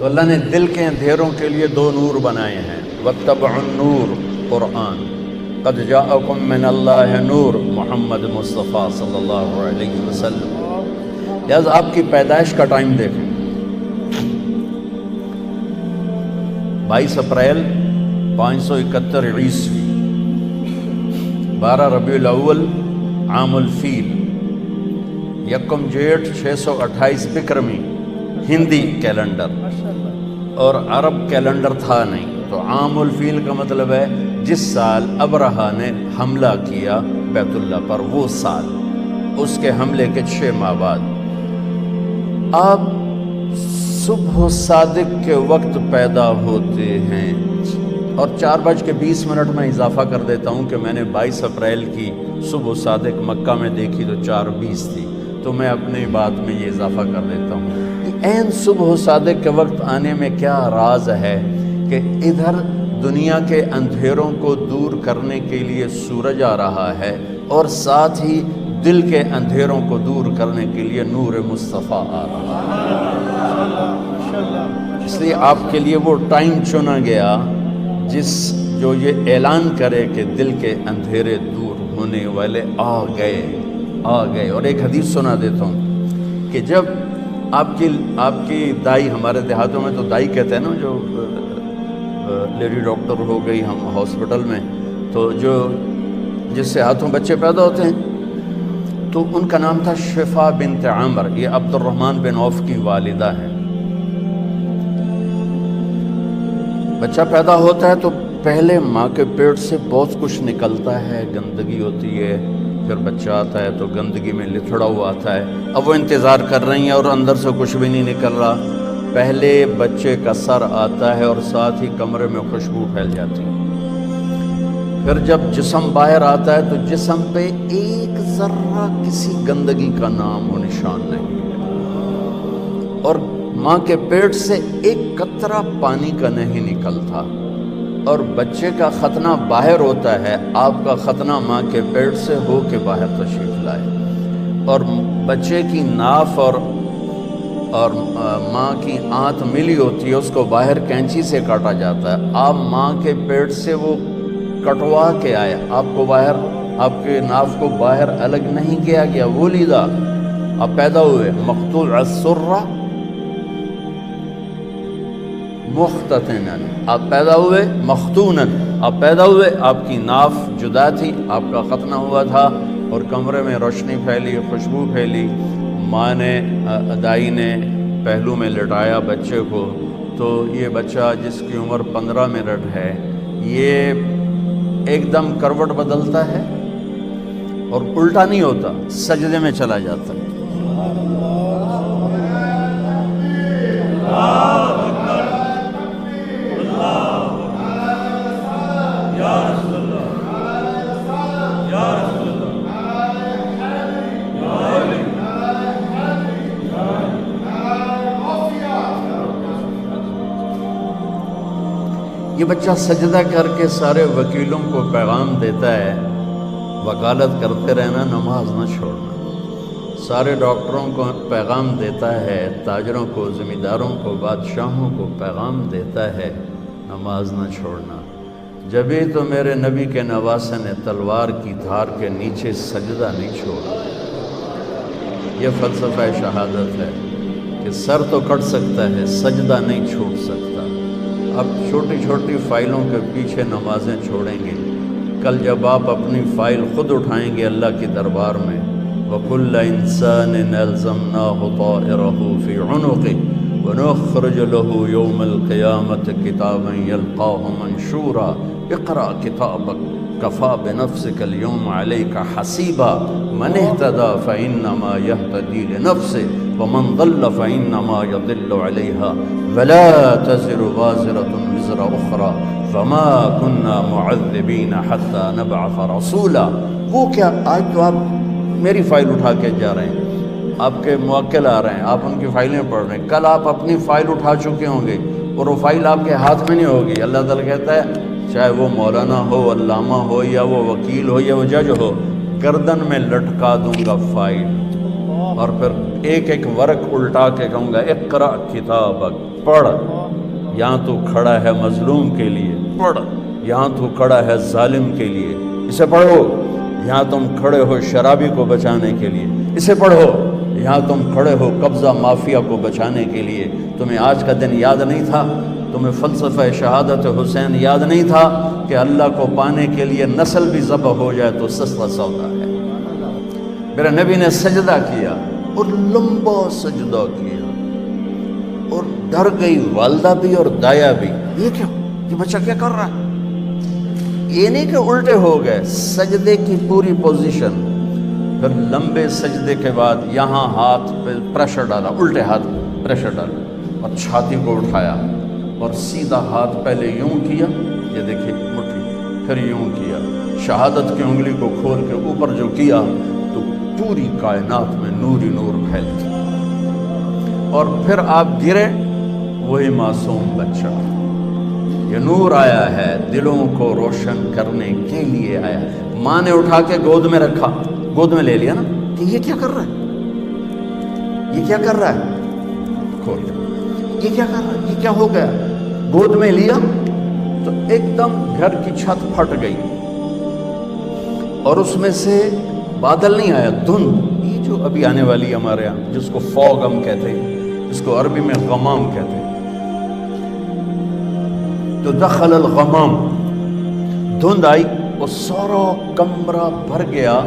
تو اللہ نے دل کے اندھیروں کے لیے دو نور بنائے ہیں، واتبعوا النور قرآن، قد جاءکم من اللہ نور محمد مصطفیٰ صلی اللہ علیہ وسلم۔ لہذا آپ کی پیدائش کا ٹائم دیکھیں، 22 اپریل 571 عیسوی، 12 ربیع الاول عام الفیل، 1 جیٹھ 628 بکرمی ہندی کیلنڈر، اور عرب کیلنڈر تھا نہیں، تو عام الفیل کا مطلب ہے جس سال ابرہہ نے حملہ کیا بیت اللہ پر، وہ سال، اس کے حملے کے 6 ماہ بعد۔ آپ صبح صادق کے وقت پیدا ہوتے ہیں، اور 4:20 میں اضافہ کر دیتا ہوں کہ میں نے 22 اپریل کی صبح صادق مکہ میں دیکھی تو 4:20 تھی، تو میں اپنی بات میں یہ اضافہ کر دیتا ہوں کہ عین صبح صادق کے وقت آنے میں کیا راز ہے کہ ادھر دنیا کے اندھیروں کو دور کرنے کے لیے سورج آ رہا ہے، اور ساتھ ہی دل کے اندھیروں کو دور کرنے کے لیے نور مصطفیٰ آ رہا ہے۔ اس لیے آپ کے لیے وہ ٹائم چنا گیا جو یہ اعلان کرے کہ دل کے اندھیرے دور ہونے والے آ گئے۔ اور ایک حدیث سنا دیتا ہوں کہ جب آپ کی دائی، ہمارے دیہاتوں میں تو دائی کہتے ہیں نا، جو لیڈی ڈاکٹر ہو گئی ہم ہاسپٹل میں، تو جس سے ہاتھوں بچے پیدا ہوتے ہیں، تو ان کا نام تھا شفا بنت عامر، یہ عبد الرحمن بن عوف کی والدہ ہیں۔ بچہ پیدا ہوتا ہے تو پہلے ماں کے پیٹ سے بہت کچھ نکلتا ہے، گندگی ہوتی ہے، پھر بچہ آتا ہے تو گندگی میں لتھڑا ہوا آتا ہے، اب وہ انتظار کر رہی ہیں اور اندر سے کچھ بھی نہیں نکل رہا۔ پہلے بچے کا سر آتا ہے اور ساتھ ہی کمرے میں خوشبو پھیل جاتی ہے، پھر جب جسم باہر آتا ہے تو جسم پہ ایک ذرہ کسی گندگی کا نام و نشان نہیں ہے، اور ماں کے پیٹ سے ایک قطرہ پانی کا نہیں نکلتا، اور بچے کا ختنہ باہر ہوتا ہے، آپ کا ختنہ ماں کے پیٹ سے ہو کے باہر تشریف لائے، اور بچے کی ناف اور ماں کی آنت ملی ہوتی ہے، اس کو باہر کینچی سے کاٹا جاتا ہے، آپ ماں کے پیٹ سے وہ کٹوا کے آئے، آپ کو باہر، آپ کے ناف کو باہر الگ نہیں کیا گیا، وہ لیدہ آپ پیدا ہوئے مقطوع السرہ مختتناً، آپ پیدا ہوئے مختوناً، آپ پیدا ہوئے، آپ کی ناف جدا تھی، آپ کا ختنہ ہوا تھا، اور کمرے میں روشنی پھیلی، خوشبو پھیلی، ماں نے، دائی نے پہلو میں لٹایا بچے کو، تو یہ بچہ جس کی عمر 15 منٹ ہے، یہ ایک دم کروٹ بدلتا ہے اور الٹا نہیں ہوتا، سجدے میں چلا جاتا ہے۔ یہ بچہ سجدہ کر کے سارے وکیلوں کو پیغام دیتا ہے، وکالت کرتے رہنا، نماز نہ چھوڑنا۔ سارے ڈاکٹروں کو پیغام دیتا ہے، تاجروں کو، زمینداروں کو، بادشاہوں کو پیغام دیتا ہے، نماز نہ چھوڑنا۔ جبھی تو میرے نبی کے نواسے نے تلوار کی دھار کے نیچے سجدہ نہیں چھوڑا۔ یہ فلسفہ شہادت ہے کہ سر تو کٹ سکتا ہے، سجدہ نہیں چھوڑ سکتا۔ اب چھوٹی چھوٹی فائلوں کے پیچھے نمازیں چھوڑیں گے، کل جب آپ اپنی فائل خود اٹھائیں گے اللہ کے دربار میں، وَكُلَّ إِنسَانٍ أَلْزَمْنَاهُ طَائِرَهُ فِي عُنُقِهِ وَنُخْرِجُ لَهُ يَوْمَ الْقِيَامَةِ كِتَابًا يَلْقَاهُ مَنشُورًا اقْرَأْ كِتَابَكَ كَفَى بِنَفْسِكَ الْيَوْمَ عَلَيْكَ حَسِيبًا مَنِ اهْتَدَىٰ فَإِنَّمَا يَهْتَدِي لِنَفْسِهِ وَمَنْ ضَلَّ فَإِنَّمَا يَضِلُّ عَلَيْهَا وَلَا تَزِرُ وَازِرَةٌ وِزْرَ أُخْرَىٰ وَمَا كُنَّا مُعَذِّبِينَ حَتَّىٰ نَبْعَثَ رَسُولًا۔ وہ کیا، آج تو آپ میری فائل اٹھا کے جا رہے ہیں، آپ کے موکل آ رہے ہیں، آپ ان کی فائلیں پڑھ رہے ہیں، کل آپ اپنی فائل اٹھا چکے ہوں گے اور وہ فائل آپ کے ہاتھ میں نہیں ہوگی۔ اللہ تعالیٰ کہتا ہے چاہے وہ مولانا ہو، علامہ ہو، یا وہ وکیل ہو، یا وہ جج ہو، گردن میں لٹکا دوں گا فائل، اور پھر ایک ایک ورق الٹا کے کہوں گا اقرأ کتابک پڑھ، یہاں تو کھڑا ہے مظلوم کے لیے، پڑھ، یہاں تو کھڑا ہے ظالم کے لیے، اسے پڑھو، یہاں تم کھڑے ہو شرابی کو بچانے کے لیے، اسے پڑھو، یہاں تم کھڑے ہو قبضہ مافیا کو بچانے کے لیے۔ تمہیں آج کا دن یاد نہیں تھا؟ تمہیں فلسفہ شہادت حسین یاد نہیں تھا کہ اللہ کو پانے کے لیے نسل بھی ذبح ہو جائے تو سستا سودا ہے؟ میرے نبی نے سجدہ کیا اور لمبا سجدہ کیا، اور ڈر گئی والدہ بھی اور دایا بھی، یہ کیا، یہ بچہ کیا کر رہا ہے؟ یہ نہیں کہ الٹے ہو گئے، سجدے کی پوری پوزیشن۔ پھر لمبے سجدے کے بعد یہاں ہاتھ پہ پریشر ڈالا، الٹے ہاتھ پریشر ڈالا اور چھاتی کو اٹھایا اور سیدھا ہاتھ پہلے یوں کیا، یہ دیکھیں مٹھی، پھر یوں کیا، شہادت کی انگلی کو کھول کے اوپر جو کیا تو پوری کائنات میں نور ہی نور پھیل گیا، اور پھر آپ گرے، وہی معصوم بچہ۔ یہ نور آیا ہے دلوں کو روشن کرنے کے لیے آیا۔ ماں نے اٹھا کے گود میں رکھا، گود میں لے لیا نا کہ یہ کیا کر رہا ہے، یہ کیا کر رہا ہے، کھول کے یہ کیا کر رہا ہے، یہ کیا ہو گیا، گود میں لیا تو ایک دم گھر کی چھت پھٹ گئی، اور اس میں سے بادل نہیں آیا، دھند، یہ جو ابھی آنے والی ہمارے یہاں جس کو فوگ ہم کہتے ہیں، جس کو عربی میں غمام کہتے ہیں، تو دخل الغمام، دھند آئی اور سارا کمرہ بھر گیا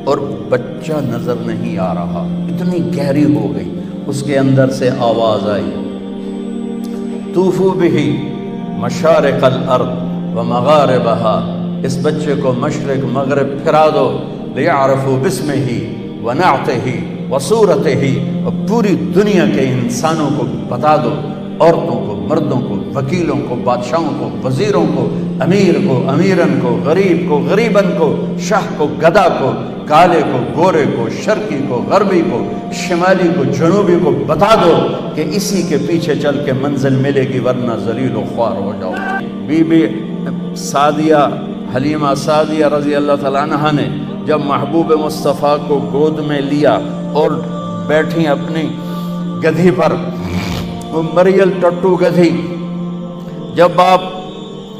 اور بچہ نظر نہیں آ رہا، اتنی گہری ہو گئی۔ اس کے اندر سے آواز آئی، طوفوا بہ مشارق الارض ومغاربها، اس بچے کو مشرق مغرب پھرا دو، لیعرفوا باسمہ ونعتہ وصورتہ، اور پوری دنیا کے انسانوں کو بتا دو، عورتوں کو، مردوں کو، وکیلوں کو، بادشاہوں کو، وزیروں کو، امیر کو، امیرن کو، غریب کو، غریبن کو، شاہ کو، گدا کو، کالے کو، گورے کو، شرقی کو، غربی کو، شمالی کو، جنوبی کو بتا دو کہ اسی کے پیچھے چل کے منزل ملے گی، ورنہ ذلیل و خوار ہو جاؤ۔ بی بی سعدیہ، حلیمہ سعدیہ رضی اللہ تعالیٰ عنہ نے جب محبوب مصطفیٰ کو گود میں لیا اور بیٹھی اپنی گدھی پر، وہ مریل ٹٹو گدھی، جب آپ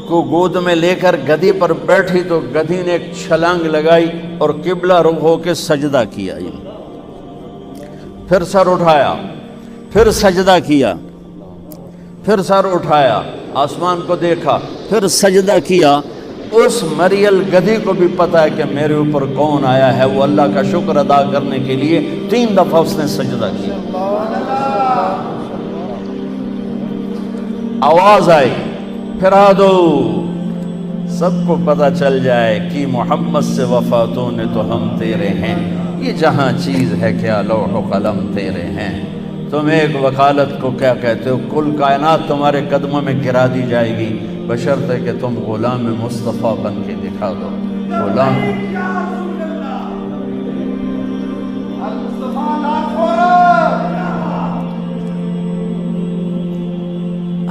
کو گود میں لے کر گدھی پر بیٹھی تو گدھی نے ایک چھلانگ لگائی اور قبلہ رخ ہو کے سجدہ کیا، پھر سر اٹھایا، پھر سجدہ کیا، پھر سر اٹھایا، آسمان کو دیکھا، پھر سجدہ کیا۔ اس مریل گدھی کو بھی پتا ہے کہ میرے اوپر کون آیا ہے، وہ اللہ کا شکر ادا کرنے کے لیے 3 دفعہ اس نے سجدہ کیا۔ آواز آئی، پھرا دو، سب کو پتہ چل جائے کہ محمد سے وفاتوں نے تو ہم تیرے ہیں، یہ جہاں چیز ہے کیا لوح و قلم تیرے ہیں۔ تم ایک وکالت کو کیا کہتے ہو، کل کائنات تمہارے قدموں میں گرا دی جائے گی، بشرطے کہ تم غلام مصطفیٰ بن کے دکھا دو۔ غلام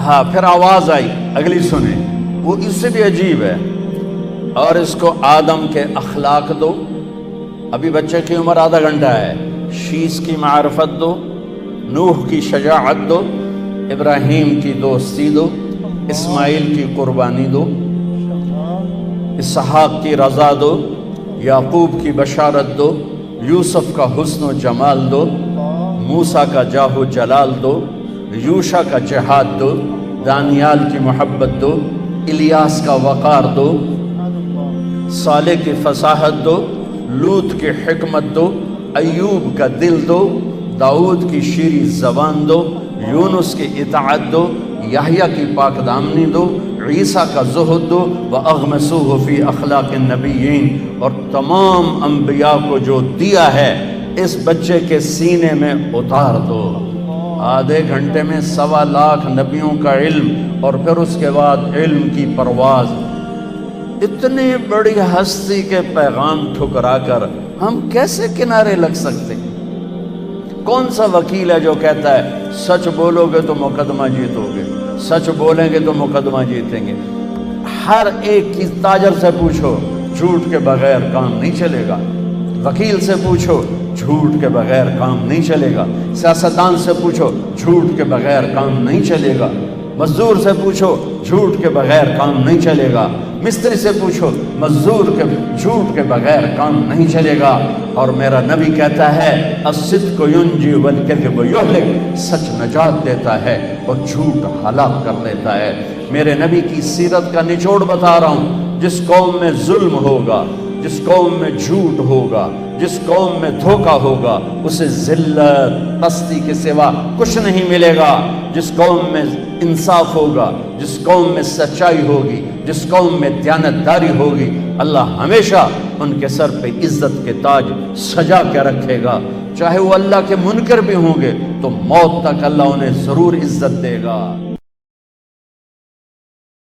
ہاں، پھر آواز آئی، اگلی سنیں، وہ اس سے بھی عجیب ہے، اور اس کو آدم کے اخلاق دو، ابھی بچے کی عمر آدھا گھنٹہ ہے، شیش کی معرفت دو، نوح کی شجاعت دو، ابراہیم کی دوستی دو، اسماعیل کی قربانی دو، اسحاق کی رضا دو، یعقوب کی بشارت دو، یوسف کا حسن و جمال دو، موسیٰ کا جاہ و جلال دو، یوشع کا جہاد دو، دانیال کی محبت دو، الیاس کا وقار دو، صالح کی فصاحت دو، لوط کی حکمت دو، ایوب کا دل دو، داؤد کی شیریں زبان دو، یونس کی اطاعت دو، یحییٰ کی پاک دامنی دو، عیسیٰ کا زہد دو، وَأَغْمَسُوهُ فِي أَخْلَاقِ النَّبِيِّينَ، اور تمام انبیاء کو جو دیا ہے اس بچے کے سینے میں اتار دو۔ آدھے گھنٹے میں 1.25 لاکھ نبیوں کا علم، اور پھر اس کے بعد علم کی پرواز۔ اتنی بڑی ہستی کے پیغام ٹھکرا کر ہم کیسے کنارے لگ سکتے؟ کون سا وکیل ہے جو کہتا ہے سچ بولو گے تو مقدمہ جیتو گے، سچ بولیں گے تو مقدمہ جیتیں گے؟ ہر ایک کی تاجر سے پوچھو، جھوٹ کے بغیر کام نہیں چلے گا۔ وکیل سے پوچھو، جھوٹ کے بغیر کام نہیں چلے گا۔ سیاستدان سے پوچھو، جھوٹ کے بغیر کام نہیں چلے گا۔ مزدور سے پوچھو، جھوٹ کے بغیر کام نہیں چلے گا۔ مستری سے پوچھو، جھوٹ کے بغیر کام نہیں چلے گا۔ اور میرا نبی کہتا ہے الصدق ینجی والکذب یہلک، سچ نجات دیتا ہے اور جھوٹ ہلاک کر دیتا ہے۔ میرے نبی کی سیرت کا نچوڑ بتا رہا ہوں۔ جس قوم میں ظلم ہوگا، جس قوم میں جھوٹ ہوگا، جس قوم میں دھوکہ ہوگا، اسے ذلت پستی کے سوا کچھ نہیں ملے گا۔ جس قوم میں انصاف ہوگا، جس قوم میں سچائی ہوگی، جس قوم میں دیانتداری ہوگی، اللہ ہمیشہ ان کے سر پہ عزت کے تاج سجا کے رکھے گا۔ چاہے وہ اللہ کے منکر بھی ہوں گے تو موت تک اللہ انہیں ضرور عزت دے گا۔